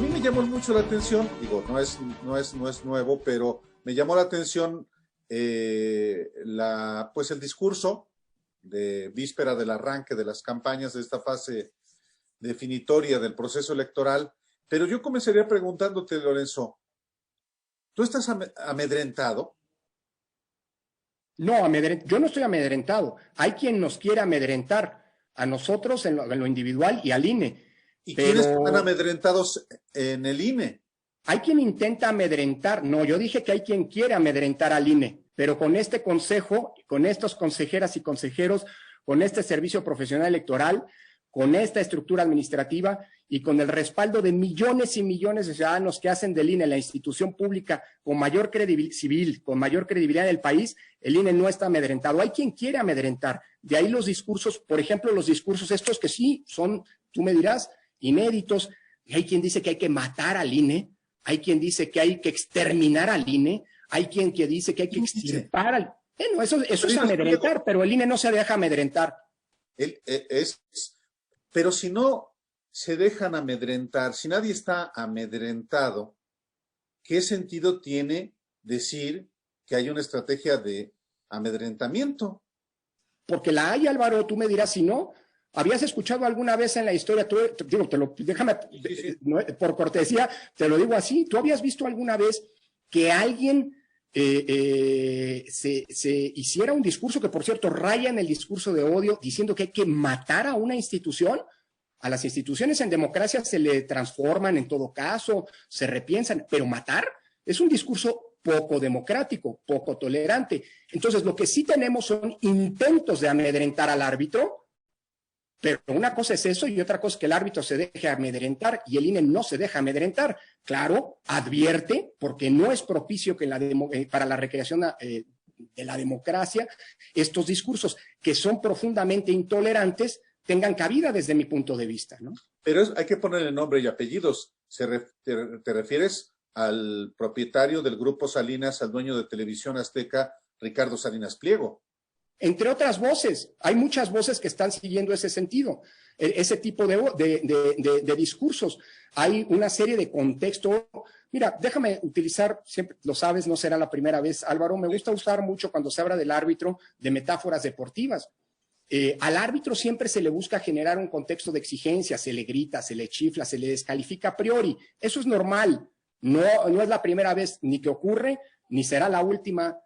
mí me llamó mucho la atención, digo, no es nuevo, pero me llamó la atención pues el discurso de víspera del arranque de las campañas de esta fase definitoria del proceso electoral. Pero yo comenzaría preguntándote, Lorenzo, ¿tú estás amedrentado? No, yo no estoy amedrentado. Hay quien nos quiere amedrentar, a nosotros en lo individual y al INE. ¿Y quiénes están amedrentados en el INE? Hay quien intenta amedrentar. No, yo dije que hay quien quiere amedrentar al INE, pero con este consejo, con estos consejeras y consejeros, con este servicio profesional electoral, con esta estructura administrativa y con el respaldo de millones y millones de ciudadanos que hacen del INE la institución pública con mayor credibilidad, con mayor credibilidad del país, el INE no está amedrentado. Hay quien quiere amedrentar. De ahí los discursos, por ejemplo, los discursos estos que sí son, tú me dirás, inéditos. Hay quien dice que hay que matar al INE, hay quien dice que hay que exterminar al INE, hay quien que dice que hay que extirpar al... Bueno, eso es amedrentar, pero el INE no se deja amedrentar. Pero si no se dejan amedrentar, si nadie está amedrentado, ¿qué sentido tiene decir que hay una estrategia de amedrentamiento? Porque la hay, Álvaro, tú me dirás si no. ¿Habías escuchado alguna vez en la historia, déjame, por cortesía, te lo digo así, ¿tú habías visto alguna vez que alguien se hiciera un discurso que, por cierto, raya en el discurso de odio, diciendo que hay que matar a una institución? A las instituciones en democracia se le transforman en todo caso, se repiensan, pero matar es un discurso poco democrático, poco tolerante. Entonces, lo que sí tenemos son intentos de amedrentar al árbitro, pero una cosa es eso y otra cosa es que el árbitro se deje amedrentar y el INE no se deja amedrentar. Claro, advierte, porque no es propicio que para la recreación de la democracia estos discursos que son profundamente intolerantes tengan cabida desde mi punto de vista, ¿no? Pero hay que ponerle nombre y apellidos. ¿Te refieres al propietario del Grupo Salinas, al dueño de Televisión Azteca, Ricardo Salinas Pliego? Entre otras voces, hay muchas voces que están siguiendo ese sentido, ese tipo de discursos. Hay una serie de contextos. Mira, déjame utilizar, siempre lo sabes, no será la primera vez, Álvaro, me gusta usar mucho cuando se habla del árbitro de metáforas deportivas. Al árbitro siempre se le busca generar un contexto de exigencia, se le grita, se le chifla, se le descalifica a priori. Eso es normal, no es la primera vez ni que ocurre, ni será la última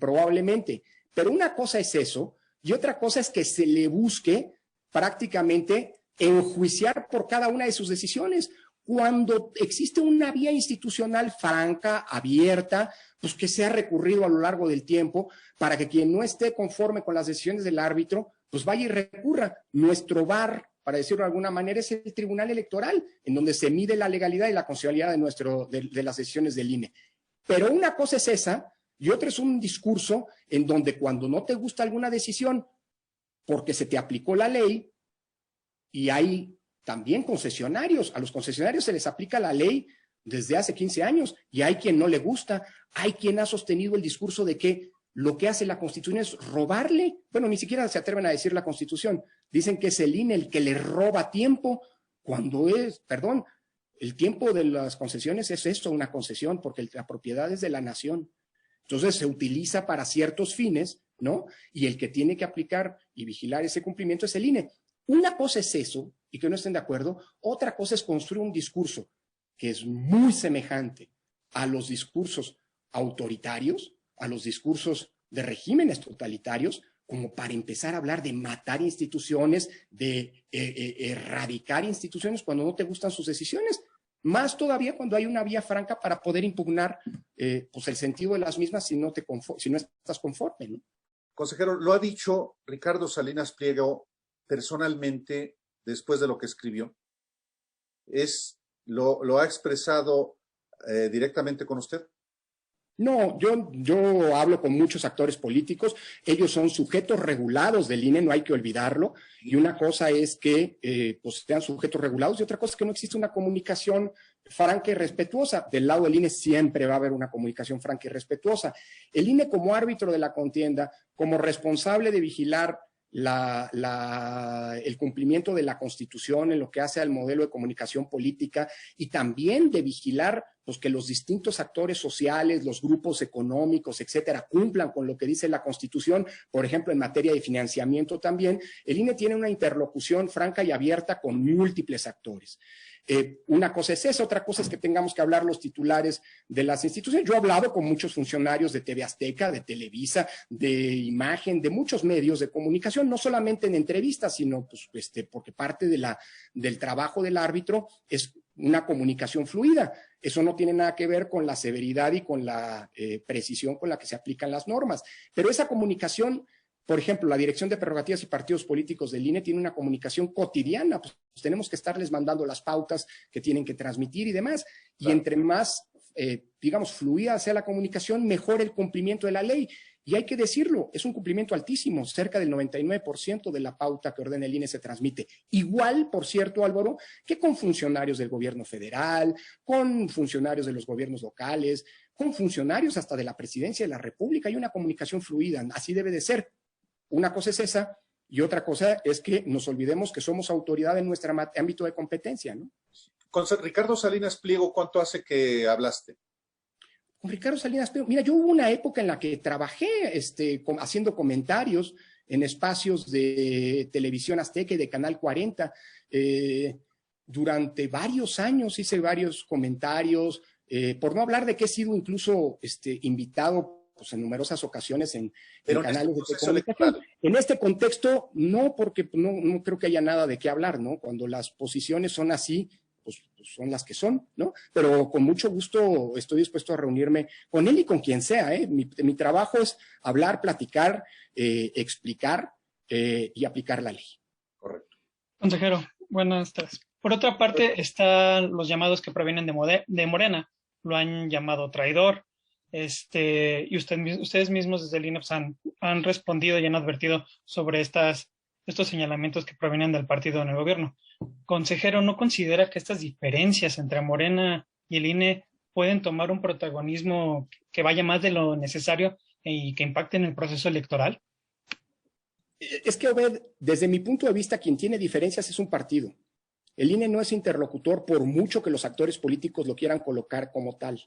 probablemente. Pero una cosa es eso y otra cosa es que se le busque prácticamente enjuiciar por cada una de sus decisiones. Cuando existe una vía institucional franca, abierta, pues que se ha recurrido a lo largo del tiempo para que quien no esté conforme con las decisiones del árbitro, pues vaya y recurra. Nuestro VAR, para decirlo de alguna manera, es el Tribunal Electoral, en donde se mide la legalidad y la constitucionalidad de las decisiones del INE. Pero una cosa es esa, y otra es un discurso en donde cuando no te gusta alguna decisión, porque se te aplicó la ley, y hay también concesionarios, a los concesionarios se les aplica la ley desde hace 15 años, y hay quien no le gusta, hay quien ha sostenido el discurso de que lo que hace la Constitución es robarle, bueno, ni siquiera se atreven a decir la Constitución, dicen que es el INE el que le roba tiempo, cuando el tiempo de las concesiones es esto, una concesión, porque la propiedad es de la nación. Entonces se utiliza para ciertos fines, ¿no? Y el que tiene que aplicar y vigilar ese cumplimiento es el INE. Una cosa es eso, y que no estén de acuerdo, otra cosa es construir un discurso que es muy semejante a los discursos autoritarios, a los discursos de regímenes totalitarios, como para empezar a hablar de matar instituciones, de erradicar instituciones cuando no te gustan sus decisiones. Más todavía cuando hay una vía franca para poder impugnar pues el sentido de las mismas si no estás conforme, ¿no? Consejero, lo ha dicho Ricardo Salinas Pliego personalmente después de lo que escribió. ¿Lo ha expresado directamente con usted? No, yo hablo con muchos actores políticos, ellos son sujetos regulados del INE, no hay que olvidarlo, y una cosa es que pues sean sujetos regulados y otra cosa es que no existe una comunicación franca y respetuosa. Del lado del INE siempre va a haber una comunicación franca y respetuosa. El INE como árbitro de la contienda, como responsable de vigilar el cumplimiento de la Constitución en lo que hace al modelo de comunicación política y también de vigilar pues, que los distintos actores sociales, los grupos económicos, etcétera, cumplan con lo que dice la Constitución, por ejemplo, en materia de financiamiento también. El INE tiene una interlocución franca y abierta con múltiples actores. Una cosa es esa, otra cosa es que tengamos que hablar los titulares de las instituciones. Yo he hablado con muchos funcionarios de TV Azteca, de Televisa, de Imagen, de muchos medios de comunicación, no solamente en entrevistas, sino pues, porque parte del trabajo del árbitro es una comunicación fluida. Eso no tiene nada que ver con la severidad y con la precisión con la que se aplican las normas. Pero esa comunicación, por ejemplo, la Dirección de Prerrogativas y Partidos Políticos del INE tiene una comunicación cotidiana, pues tenemos que estarles mandando las pautas que tienen que transmitir y demás. Y entre más, digamos, fluida sea la comunicación, mejor el cumplimiento de la ley. Y hay que decirlo, es un cumplimiento altísimo, cerca del 99% de la pauta que ordena el INE se transmite. Igual, por cierto, Álvaro, que con funcionarios del gobierno federal, con funcionarios de los gobiernos locales, con funcionarios hasta de la presidencia de la República. Hay una comunicación fluida, así debe de ser. Una cosa es esa y otra cosa es que nos olvidemos que somos autoridad en nuestro ámbito de competencia, ¿no? Con Ricardo Salinas Pliego, ¿cuánto hace que hablaste? Con Ricardo Salinas Pliego, mira, yo hubo una época en la que trabajé haciendo comentarios en espacios de Televisión Azteca y de Canal 40. Durante varios años hice varios comentarios, por no hablar de que he sido incluso invitado pues, en numerosas ocasiones en canales de comunicación. En este contexto, no, porque no creo que haya nada de qué hablar, ¿no? Cuando las posiciones son así, pues son las que son, ¿no? Pero con mucho gusto estoy dispuesto a reunirme con él y con quien sea, ¿eh? Mi trabajo es hablar, platicar, explicar y aplicar la ley. Correcto. Consejero, buenas tardes. Por otra parte, están los llamados que provienen de Morena. Lo han llamado traidor. Y ustedes mismos desde el INE han respondido y han advertido sobre estos señalamientos que provienen del partido en el gobierno. Consejero, ¿no considera que estas diferencias entre Morena y el INE pueden tomar un protagonismo que vaya más de lo necesario y que impacte en el proceso electoral? Es que, Obed, desde mi punto de vista, quien tiene diferencias es un partido. El INE no es interlocutor por mucho que los actores políticos lo quieran colocar como tal.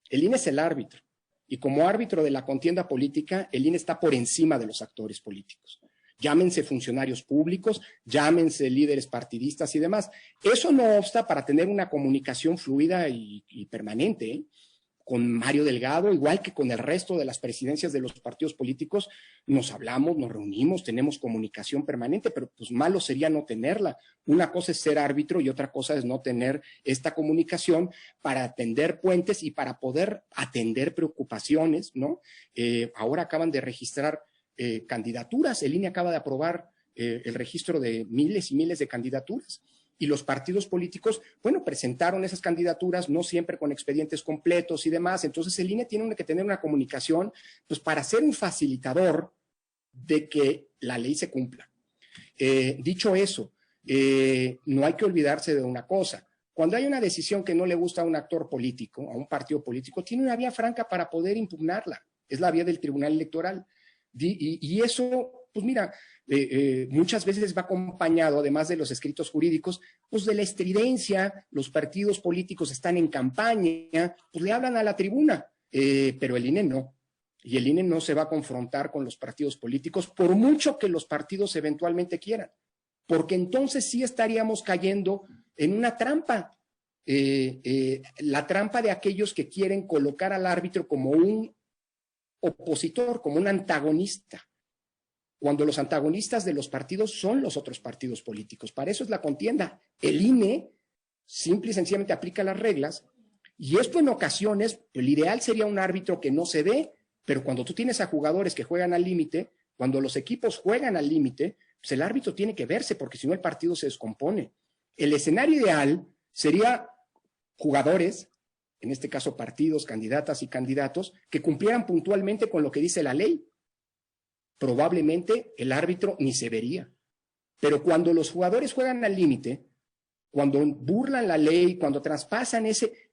El INE es el árbitro. Y como árbitro de la contienda política, el INE está por encima de los actores políticos. Llámense funcionarios públicos, llámense líderes partidistas y demás. Eso no obsta para tener una comunicación fluida y permanente, ¿eh? Con Mario Delgado, igual que con el resto de las presidencias de los partidos políticos, nos hablamos, nos reunimos, tenemos comunicación permanente, pero pues malo sería no tenerla. Una cosa es ser árbitro y otra cosa es no tener esta comunicación para atender puentes y para poder atender preocupaciones, ¿no? Ahora acaban de registrar candidaturas, el INE acaba de aprobar el registro de miles y miles de candidaturas. Y los partidos políticos, bueno, presentaron esas candidaturas, no siempre con expedientes completos y demás. Entonces el INE tiene que tener una comunicación, pues para ser un facilitador de que la ley se cumpla. Dicho eso, no hay que olvidarse de una cosa. Cuando hay una decisión que no le gusta a un actor político, a un partido político, tiene una vía franca para poder impugnarla. Es la vía del Tribunal Electoral. Y eso, pues mira, muchas veces va acompañado, además de los escritos jurídicos, pues de la estridencia. Los partidos políticos están en campaña, pues le hablan a la tribuna, pero el INE no. Y el INE no se va a confrontar con los partidos políticos, por mucho que los partidos eventualmente quieran, porque entonces sí estaríamos cayendo en una trampa, la trampa de aquellos que quieren colocar al árbitro como un opositor, como un antagonista, cuando los antagonistas de los partidos son los otros partidos políticos. Para eso es la contienda. El INE simple y sencillamente aplica las reglas, y esto en ocasiones, el ideal sería un árbitro que no se ve, pero cuando tú tienes a jugadores que juegan al límite, cuando los equipos juegan al límite, pues el árbitro tiene que verse, porque si no el partido se descompone. El escenario ideal sería jugadores, en este caso partidos, candidatas y candidatos, que cumplieran puntualmente con lo que dice la ley. Probablemente el árbitro ni se vería. Pero cuando los jugadores juegan al límite, cuando burlan la ley, cuando traspasan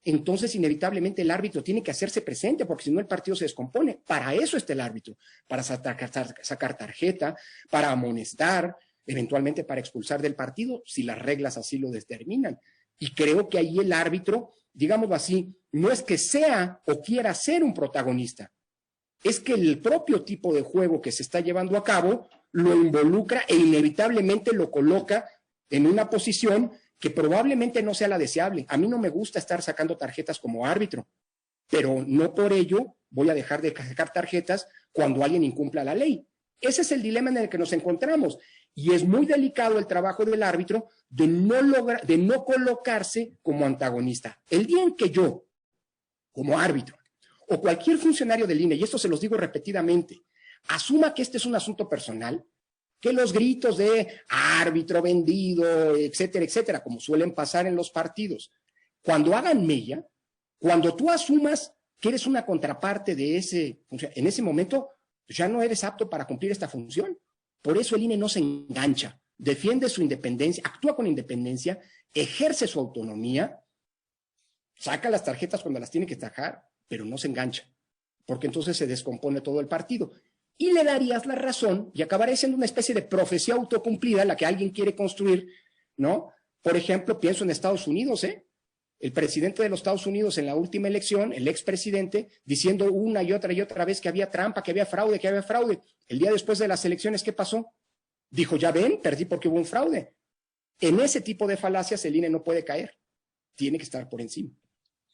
entonces inevitablemente el árbitro tiene que hacerse presente, porque si no el partido se descompone. Para eso está el árbitro, para sacar tarjeta, para amonestar, eventualmente para expulsar del partido, si las reglas así lo determinan. Y creo que ahí el árbitro, digámoslo así, no es que sea o quiera ser un protagonista, es que el propio tipo de juego que se está llevando a cabo lo involucra e inevitablemente lo coloca en una posición que probablemente no sea la deseable. A mí no me gusta estar sacando tarjetas como árbitro, pero no por ello voy a dejar de sacar tarjetas cuando alguien incumpla la ley. Ese es el dilema en el que nos encontramos. Y es muy delicado el trabajo del árbitro de no colocarse como antagonista. El día en que yo, como árbitro, o cualquier funcionario del INE, y esto se los digo repetidamente, asuma que este es un asunto personal, que los gritos de árbitro vendido, etcétera, etcétera, como suelen pasar en los partidos, cuando hagan mella, cuando tú asumas que eres una contraparte de en ese momento, pues ya no eres apto para cumplir esta función. Por eso el INE no se engancha, defiende su independencia, actúa con independencia, ejerce su autonomía, saca las tarjetas cuando las tiene que sacar, pero no se engancha, porque entonces se descompone todo el partido. Y le darías la razón y acabaría siendo una especie de profecía autocumplida la que alguien quiere construir, ¿no? Por ejemplo, pienso en Estados Unidos, el presidente de los Estados Unidos en la última elección, el expresidente, diciendo una y otra vez que había trampa, que había fraude, que había fraude. El día después de las elecciones, ¿qué pasó? Dijo, ya ven, perdí porque hubo un fraude. En ese tipo de falacias el INE no puede caer, tiene que estar por encima.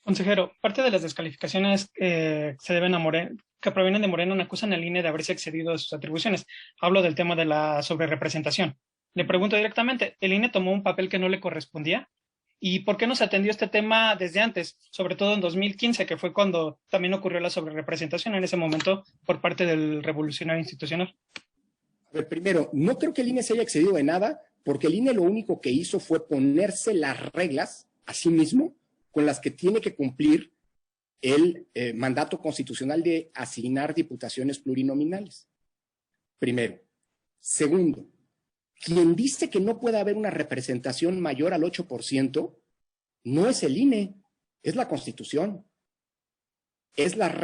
Consejero, parte de las descalificaciones se deben a Morena, que provienen de Morena, acusan al INE de haberse excedido de sus atribuciones. Hablo del tema de la sobrerepresentación. Le pregunto directamente, ¿el INE tomó un papel que no le correspondía? ¿Y por qué no se atendió este tema desde antes? Sobre todo en 2015, que fue cuando también ocurrió la sobrerepresentación en ese momento por parte del revolucionario institucional. A ver, primero, no creo que el INE se haya excedido de nada, porque el INE lo único que hizo fue ponerse las reglas a sí mismo con las que tiene que cumplir el mandato constitucional de asignar diputaciones plurinominales. Primero. Segundo, quien dice que no puede haber una representación mayor al 8% no es el INE, es la Constitución.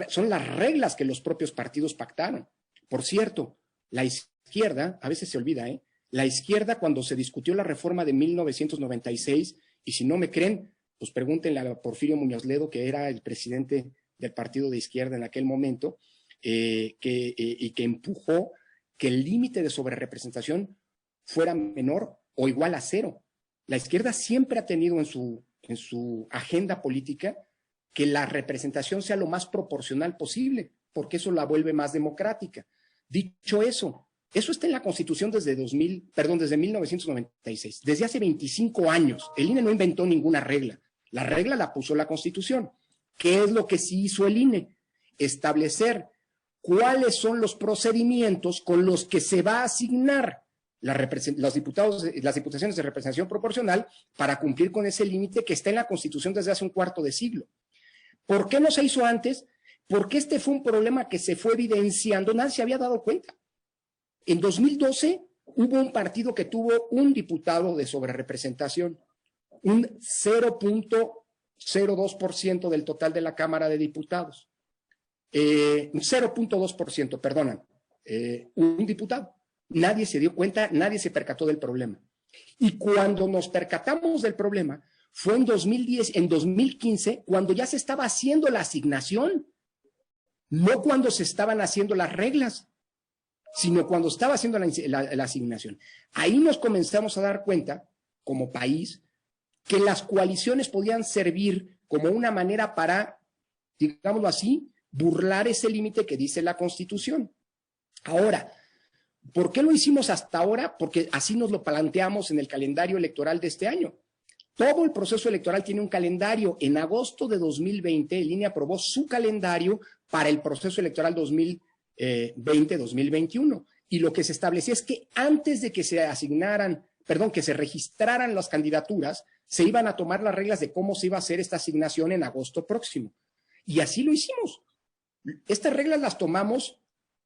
Son las reglas que los propios partidos pactaron. Por cierto, la izquierda, a veces se olvida, la izquierda cuando se discutió la reforma de 1996, y si no me creen, pues pregúntenle a Porfirio Muñoz Ledo, que era el presidente del partido de izquierda en aquel momento, y que empujó que el límite de sobrerepresentación fuera menor o igual a 0. La izquierda siempre ha tenido en su agenda política que la representación sea lo más proporcional posible, porque eso la vuelve más democrática. Dicho eso, eso está en la Constitución desde 1996, desde hace 25 años. El INE no inventó ninguna regla. La regla la puso la Constitución. ¿Qué es lo que sí hizo el INE? Establecer cuáles son los procedimientos con los que se va a asignar las diputaciones de representación proporcional para cumplir con ese límite que está en la Constitución desde hace un cuarto de siglo. ¿Por qué no se hizo antes? Porque este fue un problema que se fue evidenciando, nadie se había dado cuenta. En 2012 hubo un partido que tuvo un diputado de sobrerepresentación, un 0.02% del total de la Cámara de Diputados. 0.2%, perdonan, un diputado. Nadie se dio cuenta, nadie se percató del problema. Y cuando nos percatamos del problema, fue en 2015, cuando ya se estaba haciendo la asignación, no cuando se estaban haciendo las reglas, sino cuando estaba haciendo la asignación. Ahí nos comenzamos a dar cuenta, como país, que las coaliciones podían servir como una manera para, digámoslo así, burlar ese límite que dice la Constitución. Ahora, ¿por qué lo hicimos hasta ahora? Porque así nos lo planteamos en el calendario electoral de este año. Todo el proceso electoral tiene un calendario. En agosto de 2020, el INE aprobó su calendario para el proceso electoral 2020-2021. Y lo que se establecía es que antes de que se que se registraran las candidaturas, se iban a tomar las reglas de cómo se iba a hacer esta asignación en agosto próximo. Y así lo hicimos. Estas reglas las tomamos,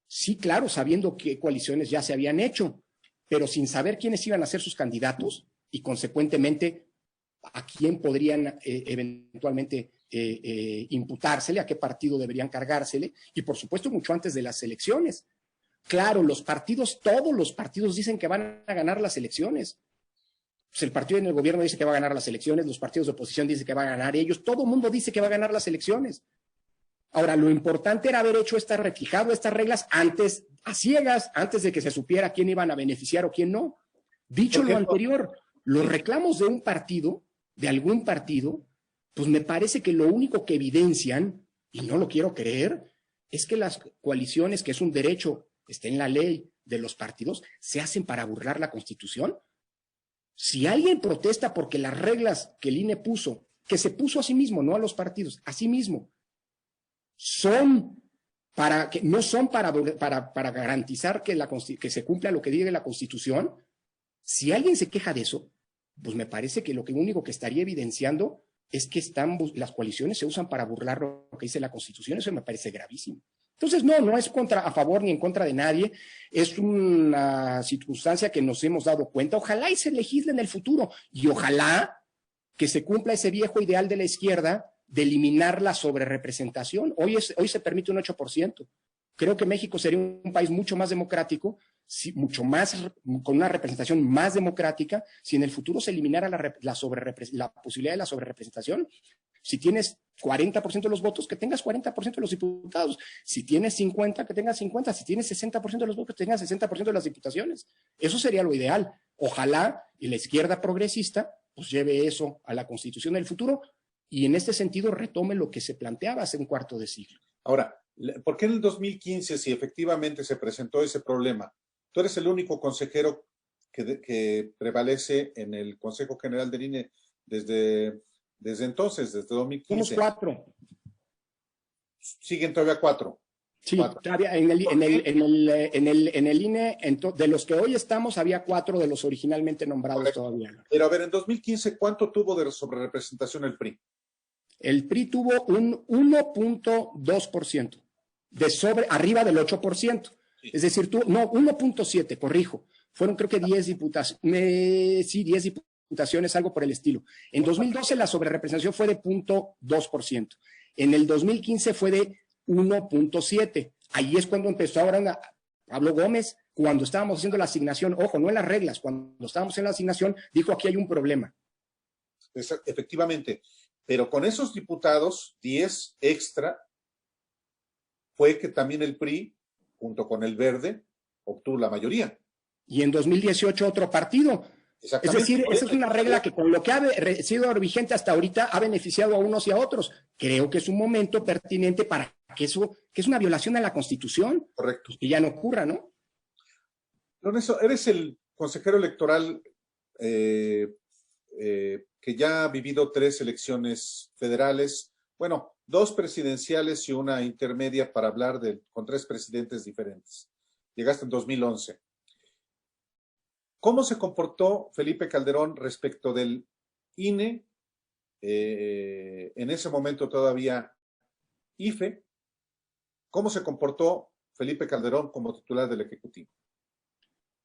sí, claro, sabiendo qué coaliciones ya se habían hecho, pero sin saber quiénes iban a ser sus candidatos y, consecuentemente, a quién podrían eventualmente imputársele, a qué partido deberían cargársele, y por supuesto mucho antes de las elecciones. Claro, los partidos, todos los partidos dicen que van a ganar las elecciones. Pues el partido en el gobierno dice que va a ganar las elecciones, los partidos de oposición dicen que va a ganar ellos, todo el mundo dice que va a ganar las elecciones. Ahora, lo importante era haber hecho refijado estas reglas antes, a ciegas, antes de que se supiera quién iban a beneficiar o quién no. Dicho lo anterior, los reclamos de un partido, de algún partido, pues me parece que lo único que evidencian, y no lo quiero creer, es que las coaliciones, que es un derecho, está en la ley de los partidos, se hacen para burlar la Constitución. Si alguien protesta porque las reglas que el INE puso, que se puso a sí mismo, no a los partidos, a sí mismo, no son para garantizar que se cumpla lo que diga la Constitución, si alguien se queja de eso, pues me parece que lo único que estaría evidenciando es que las coaliciones se usan para burlar lo que dice la Constitución. Eso me parece gravísimo. Entonces, no es a favor ni en contra de nadie, es una circunstancia que nos hemos dado cuenta. Ojalá y se legisle en el futuro, y ojalá que se cumpla ese viejo ideal de la izquierda de eliminar la sobrerepresentación. Hoy se permite un 8%. Creo que México sería un país mucho más democrático, mucho más, con una representación más democrática, si en el futuro se eliminara la posibilidad de la sobrerepresentación. Si tienes 40% de los votos, que tengas 40% de los diputados. Si tienes 50, que tengas 50. Si tienes 60% de los votos, que tengas 60% de las diputaciones. Eso sería lo ideal. Ojalá y la izquierda progresista pues lleve eso a la Constitución del futuro y en este sentido retome lo que se planteaba hace un cuarto de siglo. Ahora, ¿por qué en el 2015, si efectivamente se presentó ese problema, tú eres el único consejero que prevalece en el Consejo General del INE desde entonces, desde 2015? Somos 4. Siguen todavía 4. Sí, todavía en el INE, de los que hoy estamos, había 4 de los originalmente nombrados. Correcto. Todavía. Pero a ver, en 2015, ¿cuánto tuvo de sobrerepresentación el PRI? El PRI tuvo un 1.2%, arriba del 8%. Sí. Es decir, 1.7, corrijo. Fueron creo que 10 diputaciones, 10 diputaciones, algo por el estilo. En 2012 la sobrerepresentación fue de 0.2%. En el 2015 fue de 1.7. Ahí es cuando empezó ahora Pablo Gómez, cuando estábamos haciendo la asignación, ojo, no en las reglas, cuando estábamos en la asignación, dijo aquí hay un problema. Efectivamente, pero con esos diputados, 10 extra, fue que también el PRI, junto con el Verde, obtuvo la mayoría. Y en 2018 otro partido. Es decir, esa es una regla que con lo que ha sido vigente hasta ahorita ha beneficiado a unos y a otros. Creo que es un momento pertinente para que es una violación a la Constitución. Correcto. Que ya no ocurra, ¿no? Lorenzo, eres el consejero electoral que ya ha vivido 3 elecciones federales, bueno, 2 presidenciales y una intermedia para hablar con 3 presidentes diferentes. Llegaste en 2011. ¿Cómo se comportó Felipe Calderón respecto del INE, en ese momento todavía IFE? ¿Cómo se comportó Felipe Calderón como titular del Ejecutivo?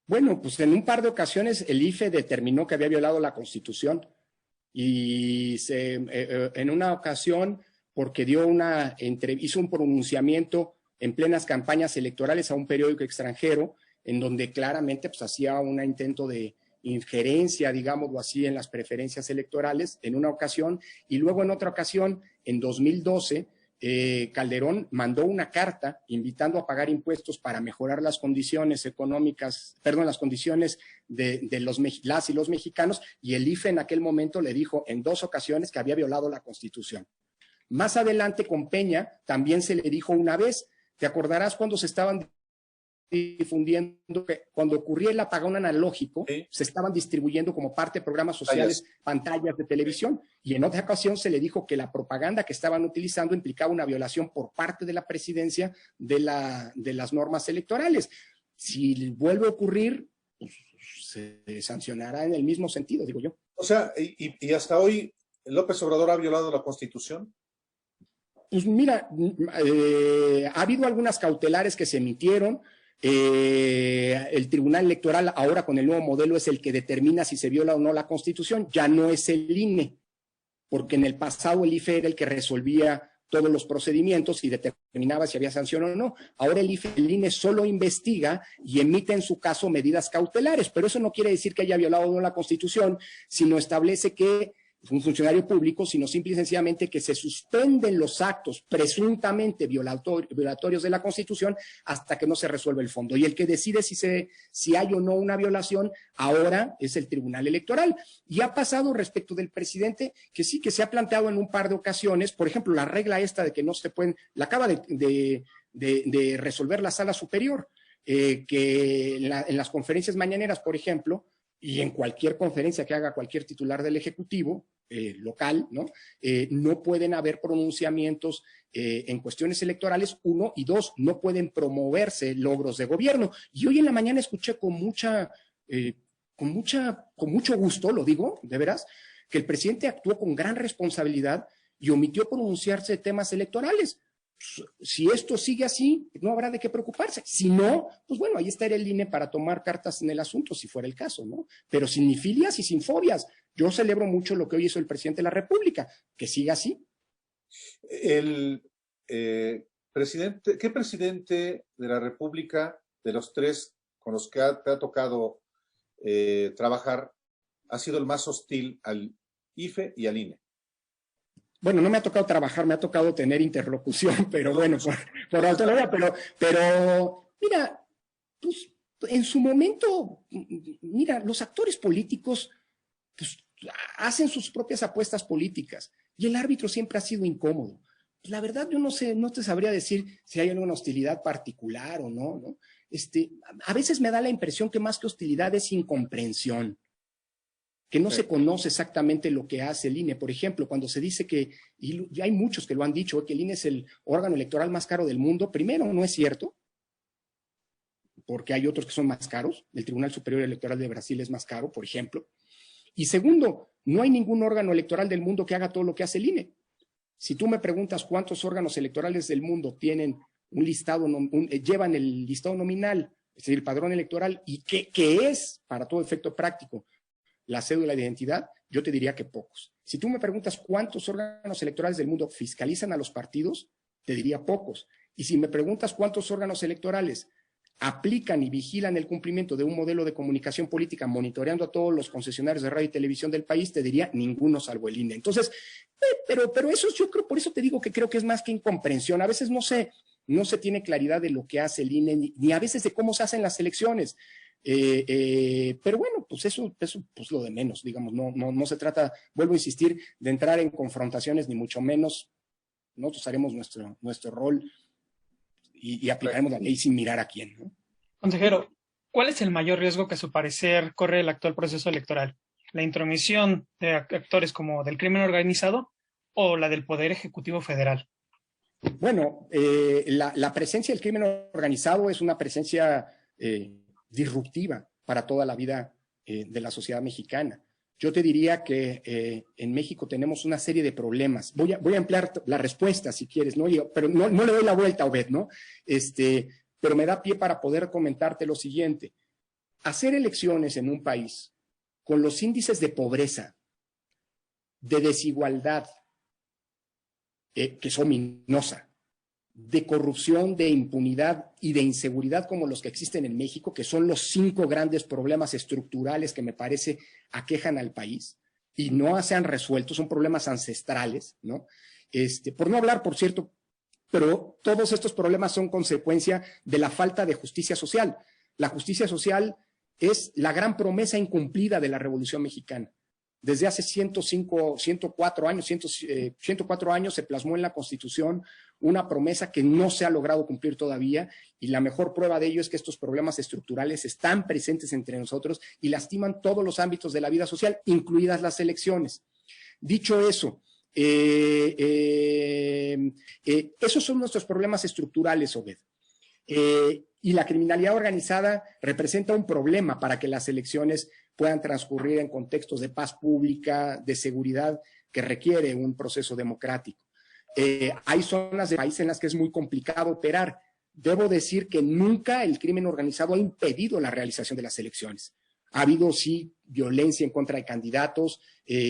Bueno, pues en un par de ocasiones el IFE determinó que había violado la Constitución y en una ocasión porque hizo un pronunciamiento en plenas campañas electorales a un periódico extranjero en donde claramente pues, hacía un intento de injerencia, digámoslo así, en las preferencias electorales en una ocasión, y luego en otra ocasión, en 2012, Calderón mandó una carta invitando a pagar impuestos para mejorar las condiciones económicas, las condiciones de las y los mexicanos, y el IFE en aquel momento le dijo en 2 ocasiones que había violado la Constitución. Más adelante con Peña también se le dijo una vez, te acordarás cuando se estaban difundiendo que cuando ocurría el apagón analógico, sí, se estaban distribuyendo como parte de programas sociales pantallas de televisión, y en otra ocasión se le dijo que la propaganda que estaban utilizando implicaba una violación por parte de la presidencia de las normas electorales. Si vuelve a ocurrir, pues, se sancionará en el mismo sentido, digo yo. O sea, y hasta hoy, ¿López Obrador ha violado la Constitución? Pues mira, ha habido algunas cautelares que se emitieron. El Tribunal Electoral ahora con el nuevo modelo es el que determina si se viola o no la Constitución, ya no es el INE, porque en el pasado el IFE era el que resolvía todos los procedimientos y determinaba si había sanción o no. Ahora el INE solo investiga y emite en su caso medidas cautelares, pero eso no quiere decir que haya violado o no la Constitución, sino establece que un funcionario público, sino simple y sencillamente que se suspenden los actos presuntamente violatorios de la Constitución hasta que no se resuelve el fondo. Y el que decide si hay o no una violación ahora es el Tribunal Electoral. Y ha pasado respecto del presidente que sí, que se ha planteado en un par de ocasiones, por ejemplo, la regla esta de que no se pueden, la acaba de resolver la Sala Superior, que en las conferencias mañaneras, por ejemplo, y en cualquier conferencia que haga cualquier titular del Ejecutivo local, ¿no? No pueden haber pronunciamientos en cuestiones electorales, uno, y dos, no pueden promoverse logros de gobierno. Y hoy en la mañana escuché con mucho gusto, lo digo, de veras, que el presidente actuó con gran responsabilidad y omitió pronunciarse de temas electorales. Si esto sigue así, no habrá de qué preocuparse. Si no, pues bueno, ahí estaría el INE para tomar cartas en el asunto, si fuera el caso, ¿no? Pero sin ni filias y sin fobias. Yo celebro mucho lo que hoy hizo el presidente de la República, que siga así. El presidente, ¿qué presidente de la República, de los tres con los que te ha tocado trabajar, ha sido el más hostil al IFE y al INE? Bueno, no me ha tocado trabajar, me ha tocado tener interlocución, pero bueno, por autonomía, pero mira, pues en su momento, mira, los actores políticos pues, hacen sus propias apuestas políticas y el árbitro siempre ha sido incómodo. Pues, la verdad, yo no sé, no te sabría decir si hay alguna hostilidad particular o no, ¿no? A veces me da la impresión que más que hostilidad es incomprensión, que no se conoce exactamente lo que hace el INE. Por ejemplo, cuando se dice que, y hay muchos que lo han dicho, que el INE es el órgano electoral más caro del mundo, primero, no es cierto, porque hay otros que son más caros. El Tribunal Superior Electoral de Brasil es más caro, por ejemplo. Y segundo, no hay ningún órgano electoral del mundo que haga todo lo que hace el INE. Si tú me preguntas cuántos órganos electorales del mundo tienen un listado, llevan el listado nominal, es decir, el padrón electoral, y qué es, para todo efecto práctico, la cédula de identidad, yo te diría que pocos. Si tú me preguntas cuántos órganos electorales del mundo fiscalizan a los partidos, te diría pocos. Y si me preguntas cuántos órganos electorales aplican y vigilan el cumplimiento de un modelo de comunicación política monitoreando a todos los concesionarios de radio y televisión del país, te diría ninguno salvo el INE. Entonces, pero eso yo creo, por eso te digo que creo que es más que incomprensión. A veces no se tiene claridad de lo que hace el INE, ni a veces de cómo se hacen las elecciones. Pero bueno, pues eso pues lo de menos, digamos, no se trata, vuelvo a insistir, de entrar en confrontaciones, ni mucho menos. Nosotros haremos nuestro rol y aplicaremos la ley sin mirar a quién, ¿no? Consejero, ¿cuál es el mayor riesgo que a su parecer corre el actual proceso electoral? ¿La intromisión de actores como del crimen organizado o la del Poder Ejecutivo Federal? Bueno, la presencia del crimen organizado es una presencia disruptiva para toda la vida de la sociedad mexicana. Yo te diría que en México tenemos una serie de problemas. Voy a ampliar la respuesta si quieres, ¿no? Pero no le doy la vuelta, Obed, ¿no? Pero me da pie para poder comentarte lo siguiente. Hacer elecciones en un país con los índices de pobreza, de desigualdad, que son ominosa, de corrupción, de impunidad y de inseguridad como los que existen en México, que son los 5 grandes problemas estructurales que me parece aquejan al país y no se han resuelto, son problemas ancestrales, ¿no? Por no hablar, por cierto, pero todos estos problemas son consecuencia de la falta de justicia social. La justicia social es la gran promesa incumplida de la Revolución Mexicana. Desde hace 104 años se plasmó en la Constitución una promesa que no se ha logrado cumplir todavía, y la mejor prueba de ello es que estos problemas estructurales están presentes entre nosotros y lastiman todos los ámbitos de la vida social, incluidas las elecciones. Dicho eso, esos son nuestros problemas estructurales, Obed. Y la criminalidad organizada representa un problema para que las elecciones puedan transcurrir en contextos de paz pública, de seguridad, que requiere un proceso democrático. Hay zonas del país en las que es muy complicado operar. debo decir que nunca el crimen organizado ha impedido la realización de las elecciones. Ha habido, sí, violencia en contra de candidatos,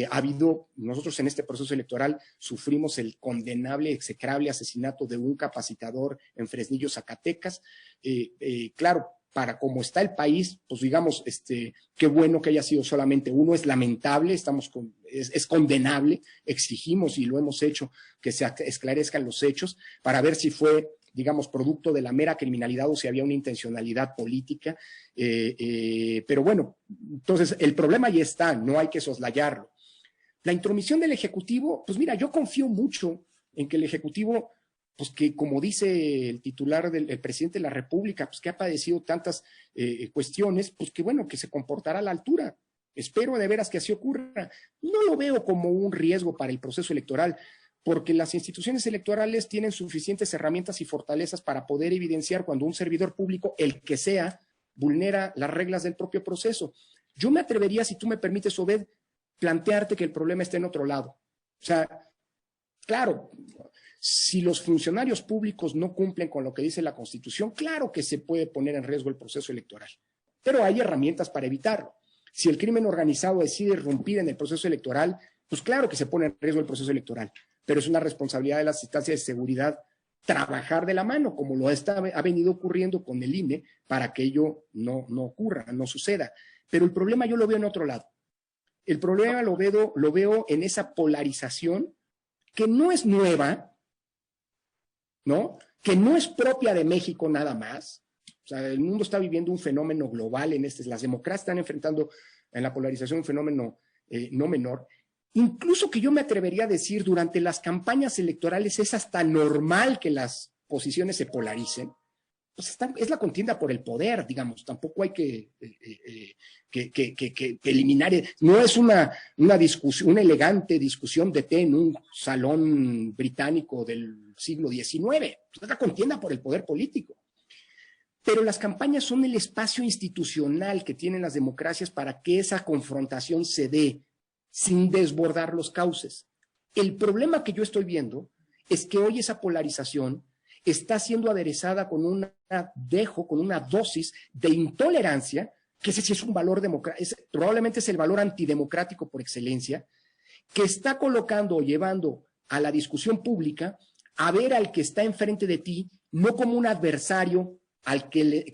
ha habido, nosotros en este proceso electoral sufrimos el condenable, execrable asesinato de un capacitador en Fresnillo, Zacatecas. Claro, para cómo está el país, pues digamos, qué bueno que haya sido solamente uno, es lamentable, es condenable, exigimos y lo hemos hecho que se esclarezcan los hechos para ver si fue, digamos, producto de la mera criminalidad o si había una intencionalidad política, pero bueno, entonces el problema ya está, no hay que soslayarlo. La intromisión del Ejecutivo, pues mira, yo confío mucho en que el Ejecutivo, pues que como dice el titular el presidente de la República, pues que ha padecido tantas cuestiones, pues que bueno, que se comportará a la altura. Espero de veras que así ocurra. No lo veo como un riesgo para el proceso electoral, porque las instituciones electorales tienen suficientes herramientas y fortalezas para poder evidenciar cuando un servidor público, el que sea, vulnera las reglas del propio proceso. Yo me atrevería, si tú me permites, Obed, plantearte que el problema está en otro lado. O sea, claro, si los funcionarios públicos no cumplen con lo que dice la Constitución, claro que se puede poner en riesgo el proceso electoral, pero hay herramientas para evitarlo. Si el crimen organizado decide irrumpir en el proceso electoral, pues claro que se pone en riesgo el proceso electoral, pero es una responsabilidad de las instancias de seguridad trabajar de la mano, como ha venido ocurriendo con el INE, para que ello no ocurra, no suceda. Pero el problema yo lo veo en otro lado. El problema lo veo en esa polarización que no es nueva, ¿no? Que no es propia de México nada más. O sea, el mundo está viviendo un fenómeno global las democracias están enfrentando en la polarización un fenómeno no menor. Incluso que yo me atrevería a decir, durante las campañas electorales es hasta normal que las posiciones se polaricen. Pues es la contienda por el poder, digamos, tampoco hay que eliminar, no es una discusión, una elegante discusión de té en un salón británico del siglo XIX, es la contienda por el poder político. Pero las campañas son el espacio institucional que tienen las democracias para que esa confrontación se dé sin desbordar los cauces. El problema que yo estoy viendo es que hoy esa polarización está siendo aderezada con una dosis de intolerancia, que ese sí es un valor democrático, probablemente es el valor antidemocrático por excelencia, que está colocando o llevando a la discusión pública a ver al que está enfrente de ti no como un adversario al que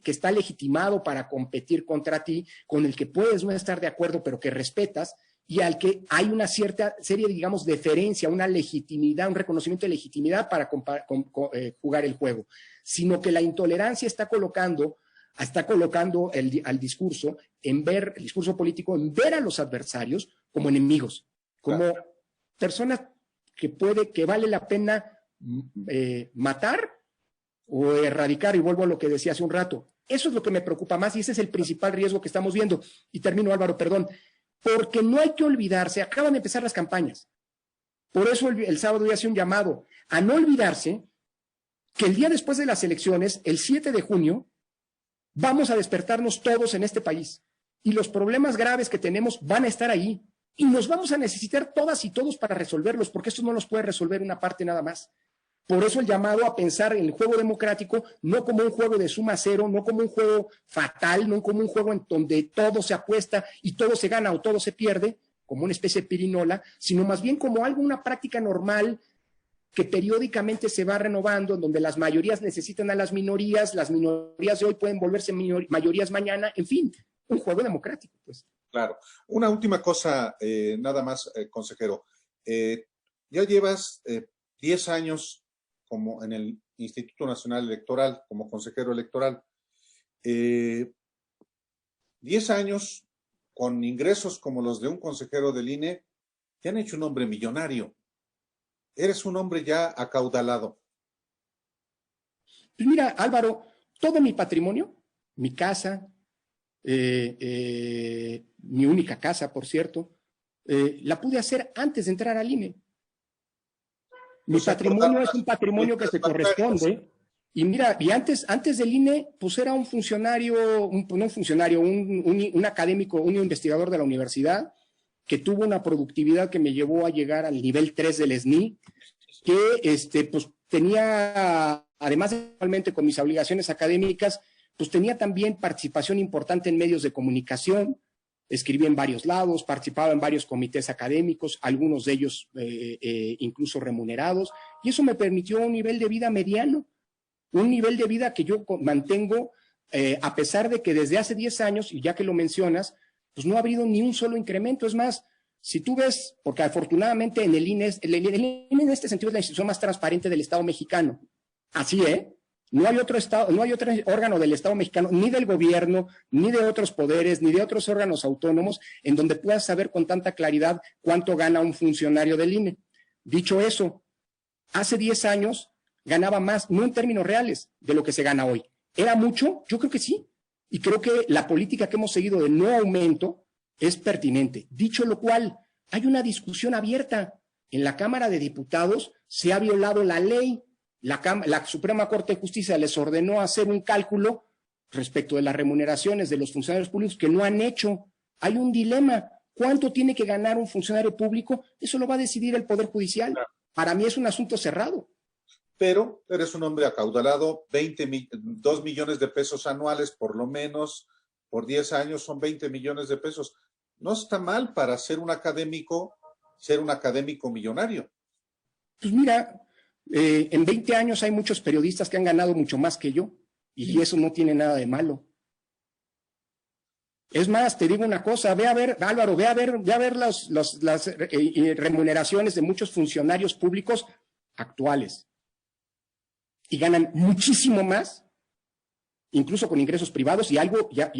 está legitimado para competir contra ti, con el que puedes no estar de acuerdo, pero que respetas, y al que hay una cierta serie, digamos, de deferencia, una legitimidad, un reconocimiento de legitimidad para jugar el juego, sino que la intolerancia está colocando el discurso político, en ver a los adversarios como enemigos, como personas que vale la pena matar o erradicar, y vuelvo a lo que decía hace un rato. Eso es lo que me preocupa más y ese es el principal riesgo que estamos viendo. Y termino, Álvaro, perdón, porque no hay que olvidarse, acaban de empezar las campañas. Por eso el sábado voy a hacer un llamado a no olvidarse que el día después de las elecciones, el 7 de junio, vamos a despertarnos todos en este país y los problemas graves que tenemos van a estar ahí y nos vamos a necesitar todas y todos para resolverlos, porque esto no los puede resolver una parte nada más. Por eso el llamado a pensar en el juego democrático no como un juego de suma cero, no como un juego fatal, no como un juego en donde todo se apuesta y todo se gana o todo se pierde, como una especie de pirinola, sino más bien como una práctica normal que periódicamente se va renovando, en donde las mayorías necesitan a las minorías de hoy pueden volverse mayorías mañana, en fin, un juego democrático, pues. Claro. Una última cosa, nada más, consejero. Ya llevas 10 años como en el Instituto Nacional Electoral, como consejero electoral. 10 años con ingresos como los de un consejero del INE, te han hecho un hombre millonario. Eres un hombre ya acaudalado. Pues mira, Álvaro, todo mi patrimonio, mi casa, mi única casa, por cierto, la pude hacer antes de entrar al INE. Mi patrimonio es un patrimonio que se corresponde. Y mira, y antes del INE, pues era un funcionario, un académico, un investigador de la universidad, que tuvo una productividad que me llevó a llegar al nivel 3 del SNI, que pues tenía además de actualmente con mis obligaciones académicas, pues tenía también participación importante en medios de comunicación, escribí en varios lados, participaba en varios comités académicos, algunos de ellos incluso remunerados, y eso me permitió un nivel de vida mediano, un nivel de vida que yo mantengo a pesar de que desde hace 10 años, y ya que lo mencionas, pues no ha habido ni un solo incremento. Es más, si tú ves, porque afortunadamente en el INE, el INE en este sentido es la institución más transparente del Estado mexicano, así, no hay otro estado, no hay otro órgano del Estado mexicano, ni del gobierno, ni de otros poderes, ni de otros órganos autónomos, en donde puedas saber con tanta claridad cuánto gana un funcionario del INE. Dicho eso, hace 10 años ganaba más, no en términos reales, de lo que se gana hoy. ¿Era mucho? Yo creo que sí. Y creo que la política que hemos seguido de no aumento es pertinente. Dicho lo cual, hay una discusión abierta. En la Cámara de Diputados se ha violado la ley. La Suprema Corte de Justicia les ordenó hacer un cálculo respecto de las remuneraciones de los funcionarios públicos que no han hecho. Hay un dilema. ¿Cuánto tiene que ganar un funcionario público? Eso lo va a decidir el Poder Judicial. Para mí es un asunto cerrado. Pero eres un hombre acaudalado, 2 millones de pesos anuales por lo menos, por 10 años son 20 millones de pesos. No está mal para ser un académico millonario. Pues mira, en 20 años hay muchos periodistas que han ganado mucho más que yo, y eso no tiene nada de malo. Es más, te digo una cosa, ve a ver, Álvaro, ve a ver las remuneraciones de muchos funcionarios públicos actuales. Y ganan muchísimo más, incluso con ingresos privados, y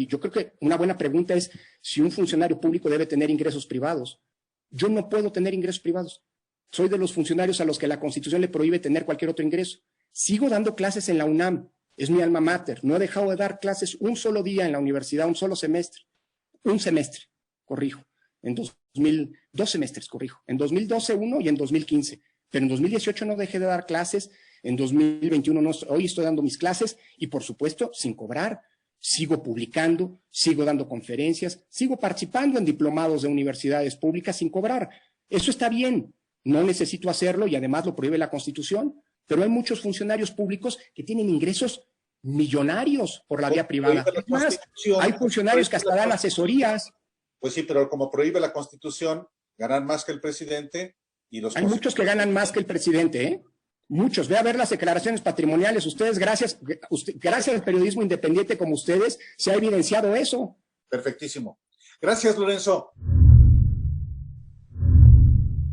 yo creo que una buena pregunta es si un funcionario público debe tener ingresos privados. Yo no puedo tener ingresos privados. Soy de los funcionarios a los que la Constitución le prohíbe tener cualquier otro ingreso. Sigo dando clases en la UNAM, es mi alma mater. No he dejado de dar clases un solo día en la universidad, un semestre, corrijo. Dos semestres, corrijo. En 2012 uno y en 2015. Pero en 2018 no dejé de dar clases. En 2021 hoy estoy dando mis clases y, por supuesto, sin cobrar. Sigo publicando, sigo dando conferencias, sigo participando en diplomados de universidades públicas sin cobrar. Eso está bien, no necesito hacerlo y además lo prohíbe la Constitución, pero hay muchos funcionarios públicos que tienen ingresos millonarios por la vía privada. Es más, hay funcionarios que hasta dan asesorías. Pues sí, pero como prohíbe la Constitución, ganan más que el presidente y los... Hay muchos que ganan más que el presidente, ¿eh? Muchos. Ve a ver las declaraciones patrimoniales. Ustedes, gracias al periodismo independiente como ustedes, se ha evidenciado eso. Perfectísimo. Gracias, Lorenzo.